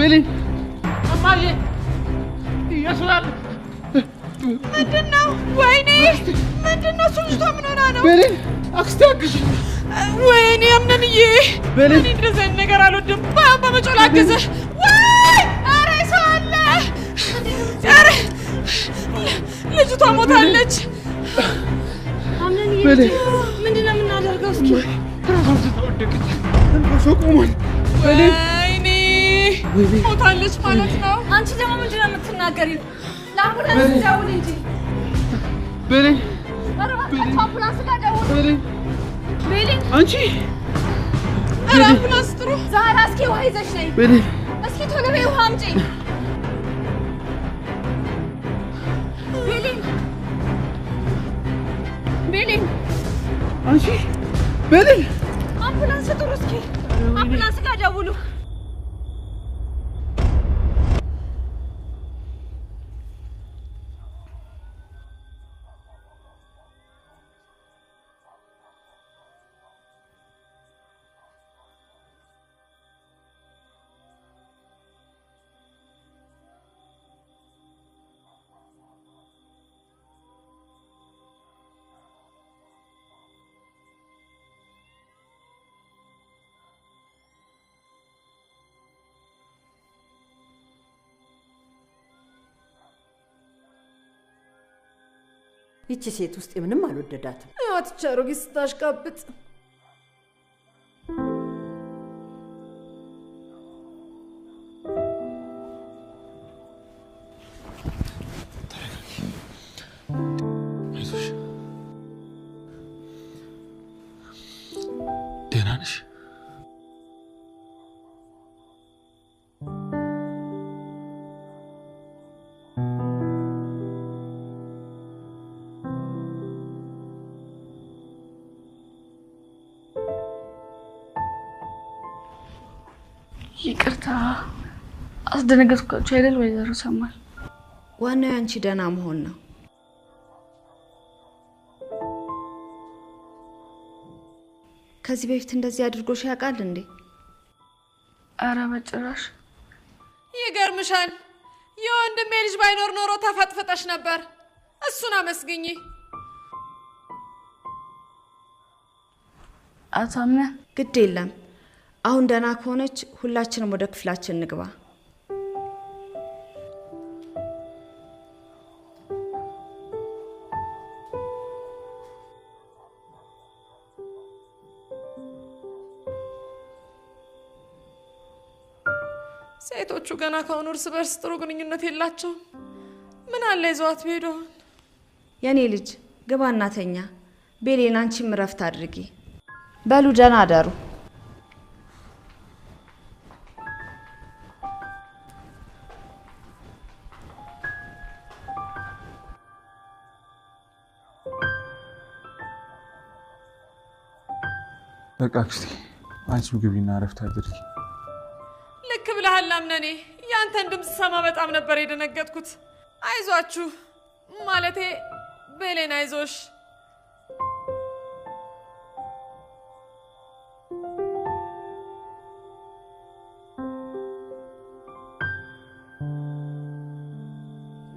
بلين أمالي يسوع مدنا ويني مدنا سوجتها من هنا بلين أكستاكش ويني يا منني بلين أنا درزين نجار على الدم بابا ما جول عجزة وين أريس الله أري لجوا موتالج عملني بلين مدنا من على الجوسكي شوكمان بلين ويني موتالج مالتنا أنت دم مدنا متناقرين لا أمبولانس داول أنت بلين أمبولانس لا داول بلين بلين أنتي أمبولانس تروح زهرة أسكي وهاي زشني بلين أسكي تقول بيه وهامجي بلين بلين أنتي بلين أمبولانس تروح أسكي أمبولانس لا داولو ይቺ ሴት ውስጥ ምንም አልወደዳትም አትቻሮ ግስታሽ ካብጥ ደናንሽ ይቅርታ አስደነገጥኳችሁ አይደል ወይዘሮ ሰማል ዋናው አንቺ ደና መሆን ነው ከዚህ በፊት እንደዚህ አድርጎሽ ያውቃል እንዴ አረ በጭራሽ ይገርምሻል የወንድሜ ልጅ ባይኖር ኖሮ ተፈጥፈጠሽ ነበር እሱን አመስግኚ አታምነ ግድ የለም አሁን ደና ከሆነች ሁላችንም ወደ ክፍላችን እንግባ ሴቶቹ ገና ካሁን እርስ በርስ ጥሩ ግንኙነት የላቸው ምን አለ ይዟት ቢሄዱ የኔ ልጅ ግባና ተኛ ቤሌን አንቺም ረፍት አድርጊ በሉ ደና አደሩ በቃ አክስቴ አንቺ ምግብና ረፍት አድርጊ ልክ ብለሃል አምነኔ ያንተን ድምጽ ሰማ በጣም ነበር የደነገጥኩት አይዟችሁ ማለቴ ቤሌን አይዞሽ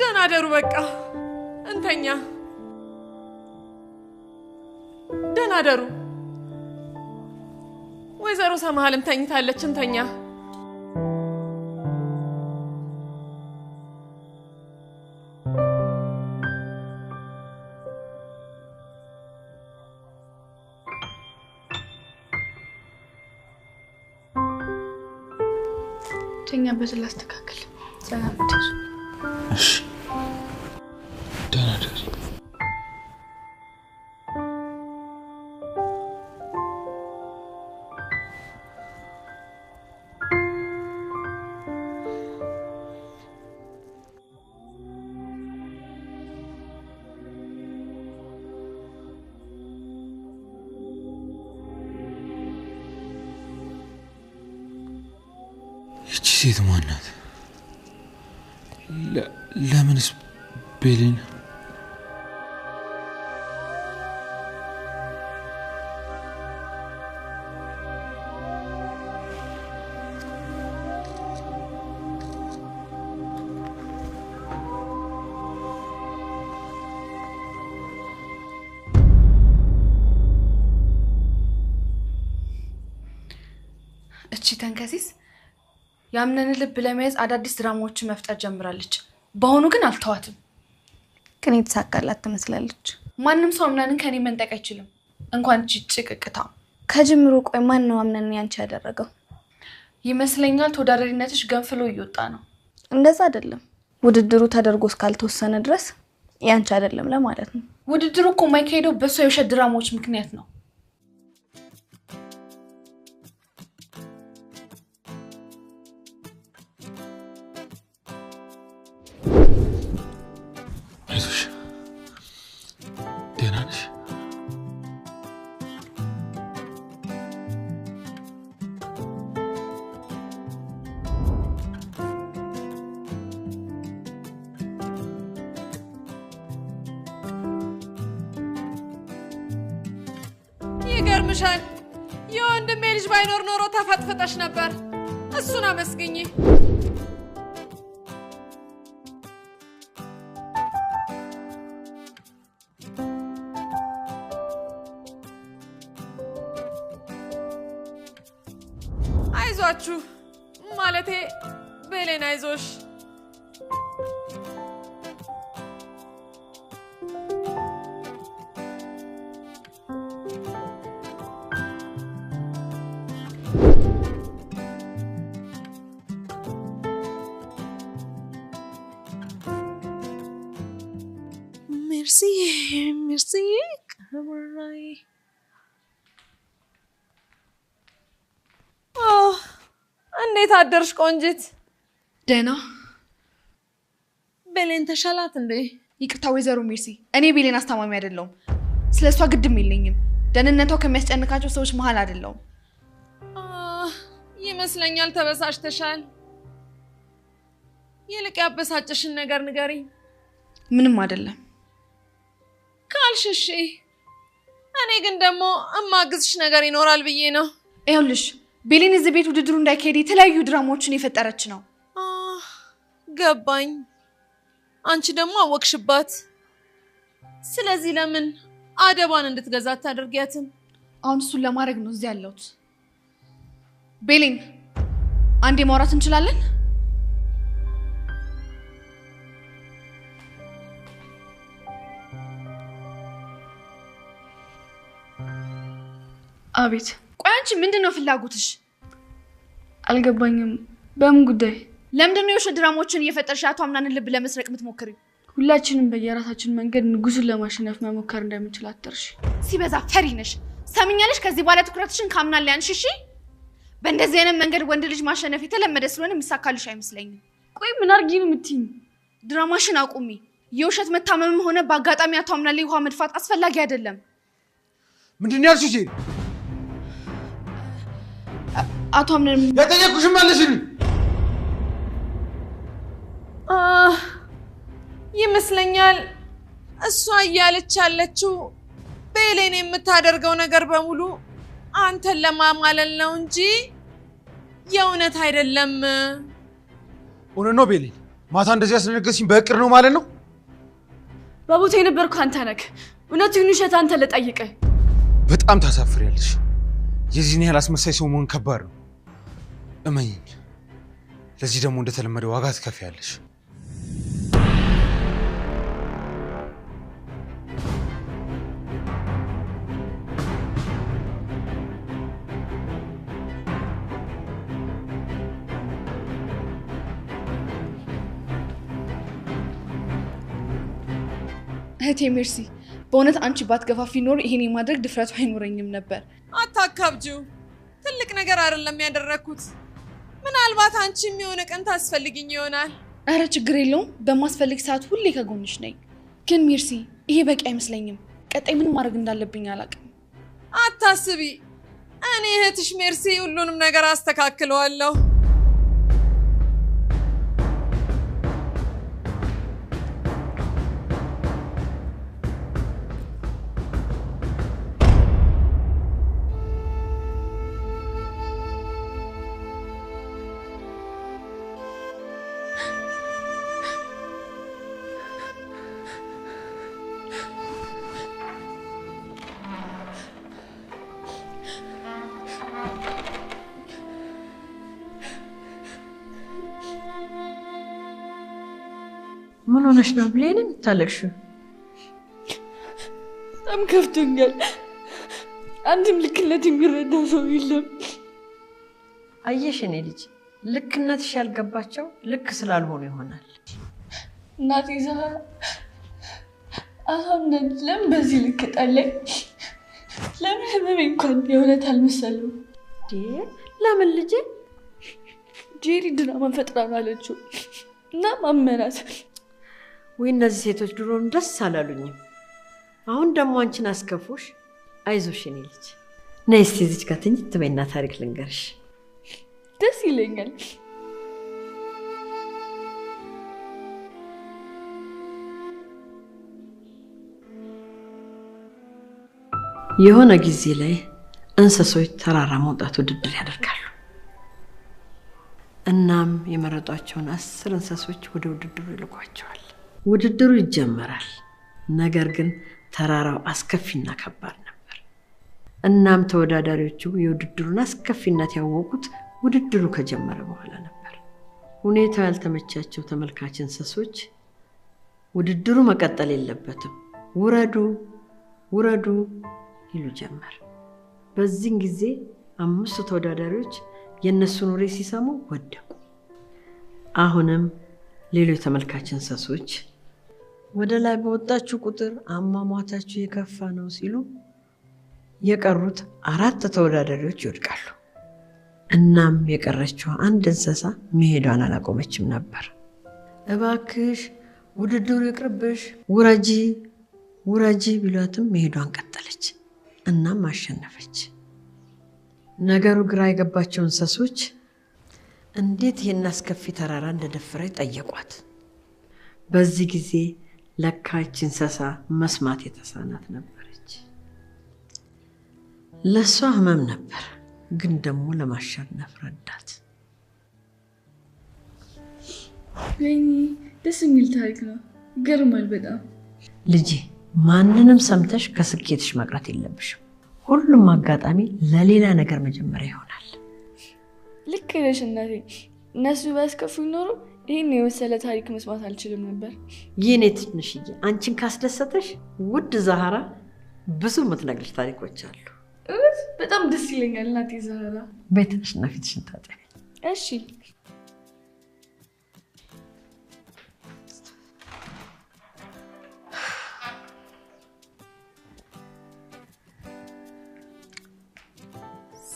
ደህና አደሩ በቃ እንተኛ ደህና አደሩ ወይዘሮ ሰማሃልም ተኝታለች እንተኛ ተኛ በዝላ አስተካክል ሰላም አደር እሺ ደህና አደሪ ይቺ ሴት ማን ናት? ለምንስ ቤሌን እቺ ተንከሲስ ያምነን ልብ ለመያዝ አዳዲስ ድራማዎችን መፍጠር ጀምራለች። በአሁኑ ግን አልተዋትም። ግን የተሳካላት ትመስላለች። ማንም ሰው አምናንን ከኔ መንጠቅ አይችልም። እንኳን ጭቅቅታ ከጅምሩ ቆይ ማን ነው አምነን ያንቺ ያደረገው? ይመስለኛል ተወዳዳሪነትሽ ገንፍሎ እየወጣ ነው። እንደዛ አይደለም። ውድድሩ ተደርጎ እስካልተወሰነ ድረስ ያንቺ አይደለም ለማለት ነው። ውድድሩ እኮ የማይካሄደው በሷ የውሸት ድራማዎች ምክንያት ነው። አይዞሽ ደህና ነሽ? ይገርምሻል የወንድሜ ልጅ ባይኖር ኖሮ ተፈጥፍጠሽ ነበር። እሱን አመስግኝ። አይዟችሁ ማለቴ ቤሌን አይዞሽ። merci ከበራይ እንዴት አደርሽ ቆንጂት? ደህና። ቤሌን ተሻላት እንዴ? ይቅርታ ወይዘሮ ሜርሲ፣ እኔ ቤሌን አስተማሚ አይደለሁም። ስለሷ ግድም የለኝም። ደህንነቷ ከሚያስጨንቃቸው ሰዎች መሃል አይደለሁም። ይመስለኛል ተበሳጭተሻል። ይልቅ ያበሳጨሽን ነገር ንገሪ። ምንም አይደለም ካልሽሽ፣ እኔ ግን ደግሞ እማግዝሽ ነገር ይኖራል ብዬ ነው። ይኸውልሽ ቤሌን እዚህ ቤት ውድድሩ እንዳይካሄድ የተለያዩ ድራማዎችን የፈጠረች ነው። ገባኝ። አንቺ ደግሞ አወቅሽባት። ስለዚህ ለምን አደባን እንድትገዛ ታደርጊያትም? አሁን እሱን ለማድረግ ነው እዚህ ያለሁት። ቤሌን አንዴ ማውራት እንችላለን? አቤት። ቆይ አንቺ ምንድነው ፍላጎትሽ? አልገባኝም። በምን ጉዳይ? ለምንድነው የውሸት ድራማዎችን እየፈጠርሽ አቶ አምናንን ልብ ለመስረቅ የምትሞክሪው? ሁላችንም በየራሳችን መንገድ ንጉሱን ለማሸነፍ መሞከር እንደምንችል አትርሺ። ሲበዛ ፈሪ ነሽ። ሰምኛለሽ? ከዚህ በኋላ ትኩረትሽን ካምናን ላይ አንሺ። በእንደዚህ አይነት መንገድ ወንድ ልጅ ማሸነፍ የተለመደ ስለሆነ የሚሳካልሽ አይመስለኝም። ቆይ ምን አርጊ ነው የምትይኝ? ድራማሽን አቁሚ። የውሸት መታመምም ሆነ በአጋጣሚ አቶ አምናን ላይ ውሃ መድፋት አስፈላጊ አይደለም። ምንድነው ያልሽው? ሴት አቶ አምናን ያጠየቁሽ ማለሽኝ? ይመስለኛል እሷ እያለች ያለችው ቤሌን የምታደርገው ነገር በሙሉ አንተን ለማማለል ነው እንጂ የእውነት አይደለም። እውነት ነው ቤሌን? ማታ እንደዚህ ያስነገርሽኝ በእቅድ ነው ማለት ነው? በቦታ የነበርኩ አንተ ነህ። እውነቱን ውሸት አንተ ለጠይቀ። በጣም ታሳፍሪያለሽ። የዚህን ያህል አስመሳይ ሰው መሆን ከባድ ነው። እመኚኝ። ለዚህ ደግሞ እንደተለመደው ዋጋ ትከፍያለሽ። እህቴ ሜርሲ፣ በእውነት አንቺ ባትገፋፊ ኖር ይሄን የማድረግ ድፍረቱ አይኖረኝም ነበር። አታካብጂው። ትልቅ ነገር አይደለም ያደረኩት። ምናልባት አንቺም የሆነ ቀን ታስፈልጊኝ ይሆናል። አረ ችግር የለውም። በማስፈልግ ሰዓት ሁሌ ከጎንሽ ነኝ። ግን ሜርሲ፣ ይሄ በቂ አይመስለኝም። ቀጣይ ምን ማድረግ እንዳለብኝ አላውቅም። አታስቢ። እኔ እህትሽ ሜርሲ ሁሉንም ነገር አስተካክለዋለሁ። ሆነሽ ነው ብሌንም ታለቅሹ? በጣም ከፍቶኛል። አንድም ልክነት የሚረዳ ሰው የለም። አየሽ እኔ ልጅ ልክነትሽ ያልገባቸው ልክ ስላልሆኑ ይሆናል። እናቴ ዛህራ አሁን ለምን በዚህ ልክ ጣለኝ? ለምን ህመሜ እንኳን የእውነት አልመሰለው? ለምን ልጄ? ጄሪ ድራማ ፈጥራ ነው አለችው እና ማመናት። ወይ እነዚህ ሴቶች ድሮም ደስ አላሉኝም። አሁን ደግሞ አንቺን አስከፉሽ። አይዞሽ እኔ ልጅ ነይ እስቲ እዚች ጋር ትኝት በይና ታሪክ ልንገርሽ። ደስ ይለኛል። የሆነ ጊዜ ላይ እንስሶች ተራራ መውጣት ውድድር ያደርጋሉ። እናም የመረጧቸውን 10 እንስሶች ወደ ውድድሩ ይልኳቸዋል። ውድድሩ ይጀመራል። ነገር ግን ተራራው አስከፊና ከባድ ነበር። እናም ተወዳዳሪዎቹ የውድድሩን አስከፊነት ያወቁት ውድድሩ ከጀመረ በኋላ ነበር። ሁኔታው ያልተመቻቸው ተመልካች እንስሶች ውድድሩ መቀጠል የለበትም፣ ውረዱ ውረዱ ይሉ ጀመር። በዚህ ጊዜ 5 ተወዳዳሪዎች የነሱን ወሬ ሲሰሙ ወደቁ። አሁንም ሌሎች ተመልካች እንስሶች ወደ ላይ በወጣችሁ ቁጥር አሟሟታችሁ የከፋ ነው ሲሉ የቀሩት 4 ተወዳዳሪዎች ይወድቃሉ። እናም የቀረችው አንድ እንስሳ መሄዷን አላቆመችም ነበር። እባክሽ ውድድሩ ይቅርብሽ፣ ውረጂ ውረጂ ቢሏትም መሄዷን ቀጠለች። እናም አሸነፈች። ነገሩ ግራ የገባቸው እንስሶች እንዴት ይሄን አስከፊ ተራራ እንደደፈረች ጠየቋት። በዚህ ጊዜ ለካች እንስሳ መስማት የተሳናት ነበረች። ለሷ ህመም ነበር፣ ግን ደግሞ ለማሸነፍ ረዳት። ወይኔ ደስ የሚል ታሪክ ነው። ገርማል በጣም ልጄ። ማንንም ሰምተሽ ከስኬትሽ መቅረት የለብሽም። ሁሉም አጋጣሚ ለሌላ ነገር መጀመሪያ ይሆናል። ልክ ነሽ እናቴ። እነሱ ባያስከፉኝ ኖሮ ይህን የመሰለ ታሪክ መስማት አልችልም ነበር። የኔ ትንሽዬ፣ አንቺን ካስደሰተሽ ውድ ዛህራ ብዙ የምትነግርሽ ታሪኮች አሉ። በጣም ደስ ይለኛል እናቴ ዛህራ። ቤትሽና ፊትሽን ታጠቢ። እሺ።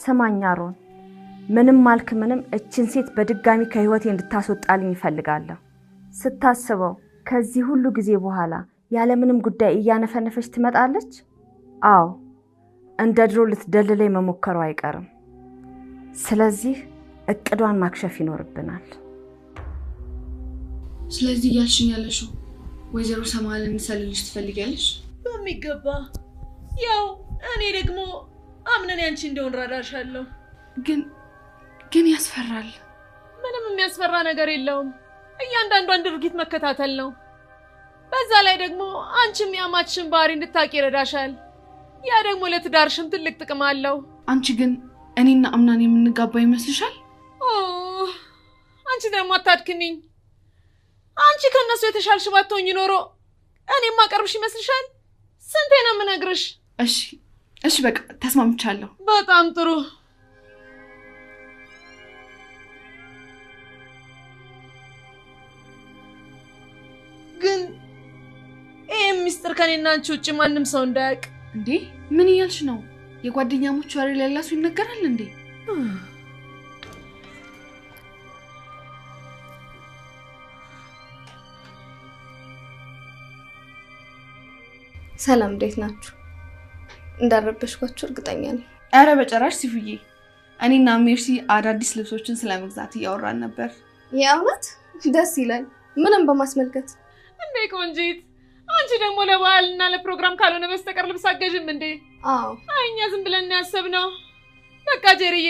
ሰማኝ አሮን፣ ምንም ማልክ ምንም እችን ሴት በድጋሚ ከህይወቴ እንድታስወጣልኝ ይፈልጋለሁ። ስታስበው ከዚህ ሁሉ ጊዜ በኋላ ያለ ምንም ጉዳይ እያነፈነፈች ትመጣለች። አዎ እንደ ድሮ ልትደልለኝ መሞከሩ አይቀርም። ስለዚህ እቅዷን ማክሸፍ ይኖርብናል። ስለዚህ ያልሽኝ ያለሽው ወይዘሮ ሰማልን እንሰልልሽ ትፈልጊያለሽ? በሚገባ። ያው እኔ ደግሞ አምነን ያንቺ እንደሆን ራዳሻለሁ። ግን ያስፈራል። ምንም የሚያስፈራ ነገር የለውም። እያንዳንዷን ድርጊት መከታተል ነው። በዛ ላይ ደግሞ አንቺም ያማችሽን ባህሪ እንድታቂ ይረዳሻል። ያ ደግሞ ለትዳርሽም ትልቅ ጥቅም አለው። አንቺ ግን እኔና አምናን የምንጋባ ይመስልሻል? አንቺ ደግሞ አታድክሚኝ። አንቺ ከነሱ የተሻልሽ ባትሆኚ ኖሮ እኔም ማቀርብሽ ይመስልሻል? ስንቴ ነው የምነግርሽ? እሺ በቃ ተስማምቻለሁ። በጣም ጥሩ። ግን ይሄ ሚስጥር ከኔና አንቺ ውጪ ማንም ሰው እንዳያውቅ። እንዴ ምን እያልሽ ነው? የጓደኛሞች ወሬ ለላሱ ይነገራል እንዴ? ሰላም፣ እንዴት ናችሁ? እንዳረበሽኳችሁ እርግጠኛ ነኝ። አረ በጨራሽ ሲፉዬ፣ እኔና ሜርሲ አዳዲስ ልብሶችን ስለመግዛት እያወራን ነበር። የእውነት ደስ ይላል። ምንም በማስመልከት እንዴ ቆንጂት፣ አንቺ ደግሞ ለበዓልና ለፕሮግራም ካልሆነ በስተቀር ልብስ አገዥም እንዴ? አዎ። እኛ ዝም ብለን ያሰብነው። በቃ ጄሪዬ፣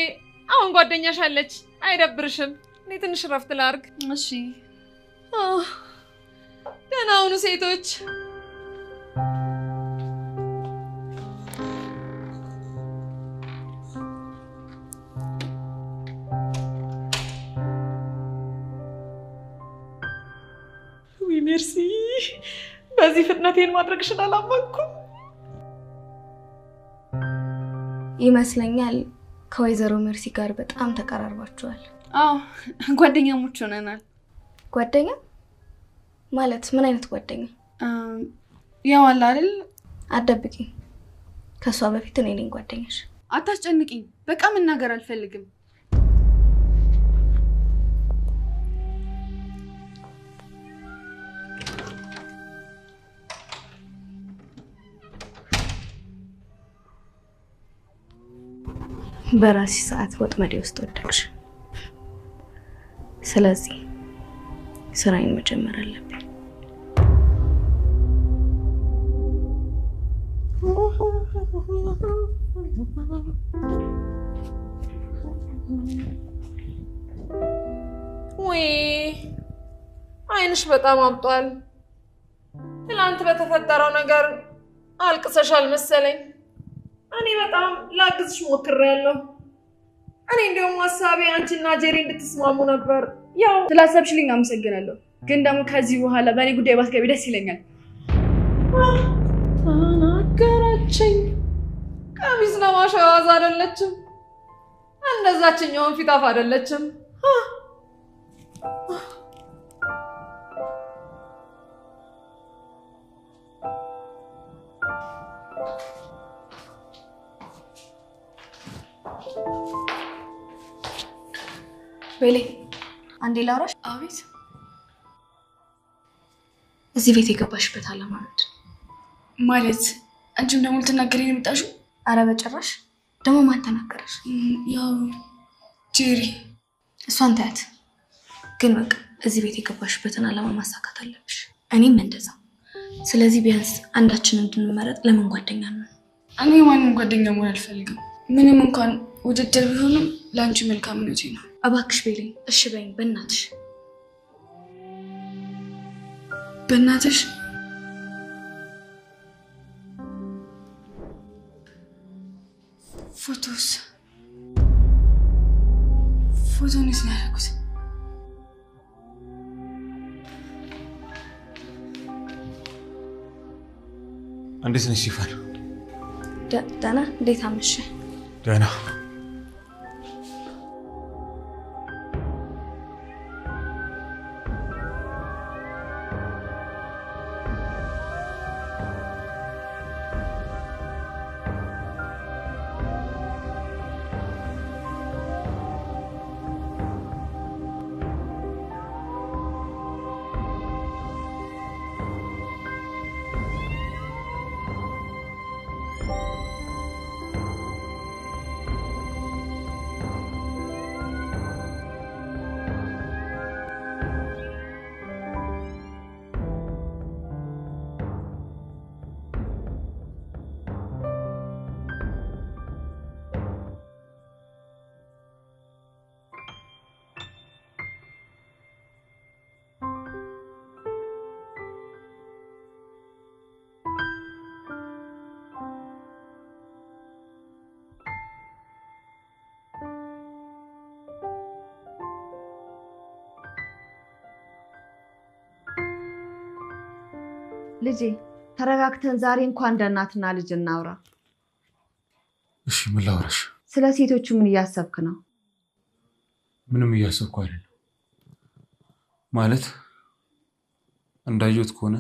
አሁን ጓደኛሽ አለች፣ አይደብርሽም? እኔ ትንሽ ረፍት ላርግ። እሺ። ደህና ሁኑ ሴቶች። ሜርሲ በዚህ ፍጥነቴን ማድረግሽን አላመንኩም። ይመስለኛል ከወይዘሮ መርሲ ጋር በጣም ተቀራርባችኋል። አዎ ጓደኛሞች ሆነናል። ጓደኛ ማለት ምን አይነት ጓደኛ? ያው አለ አይደል? አትደብቂ። ከሷ በፊት እኔ ነኝ ጓደኛሽ። አታስጨንቂኝ። በቃ መናገር አልፈልግም። በራሲ ሰዓት ወጥመዴ ውስጥ ወደቅሽ። ስለዚህ ስራዬን መጀመር አለብኝ። ወይ አይንሽ በጣም አብጧል። ትላንት በተፈጠረው ነገር አልቅሰሻል መሰለኝ። እኔ በጣም ላግዝሽ ሞክሬያለሁ። እኔ እንደውም ሐሳቤ አንቺና ጄሪ እንድትስማሙ ነበር። ያው ስላሰብሽልኝ አመሰግናለሁ። ግን ደግሞ ከዚህ በኋላ በእኔ ጉዳይ ባትገቢ ደስ ይለኛል። ተናገረችኝ። ቀሚስ ለማሸት ዋዛ አይደለችም። እንደዛችኛውን ፊታፍ አይደለችም። ቤሌ አንዴ ላውራሽ። አቤት። እዚህ ቤት የገባሽበት ዓላማ ምንድን ነው? ማለት አንቺም ደግሞ ልትናገሪ ነው የመጣሽው? አረ በጭራሽ። ደግሞ ማን ተናገረሽ? ያው ጄሪ። እሷን ታያት። ግን በቃ እዚህ ቤት የገባሽበትን ዓላማ ማሳካት አለብሽ። እኔም እንደዛ። ስለዚህ ቢያንስ አንዳችን እንድንመረጥ ለምን ጓደኛ ነው? እኔ ማንም ጓደኛ መሆን አልፈልግም። ምንም እንኳን ውድድር ቢሆንም ለአንቺ መልካም ምኞቴ ነው። እባክሽ ቤሌ እሺ በይኝ በእናትሽ። በእናትሽ ፎቶስ ፎቶን ያደረኩት እንዴት ነሽ ሲፈር? ደህና። እንዴት አመሸ? ደህና። ልጄ ተረጋግተን ዛሬ እንኳን እንደ እናትና ልጅ እናውራ። እሺ ምን ላውራሽ? ስለ ሴቶቹ ምን እያሰብክ ነው? ምንም እያሰብኩ አይደለም። ማለት እንዳየሁት ከሆነ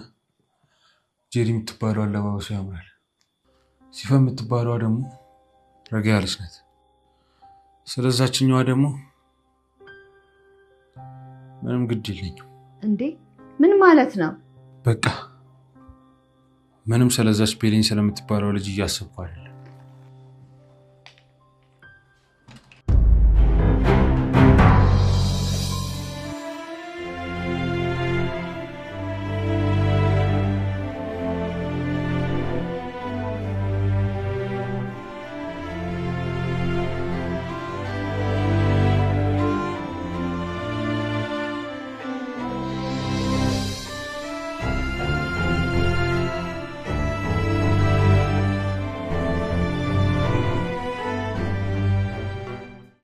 ጄሪ የምትባለው አለባበሷ ያምራል። ሲፈ የምትባለዋ ደግሞ ረጋ ያለች ናት። ስለዛችኛዋ ደግሞ ምንም ግድ የለኝም። እንዴ ምን ማለት ነው? በቃ ምንም ስለዛች ቤሊን ስለምትባለው ልጅ እያሰብኩ አይደለም።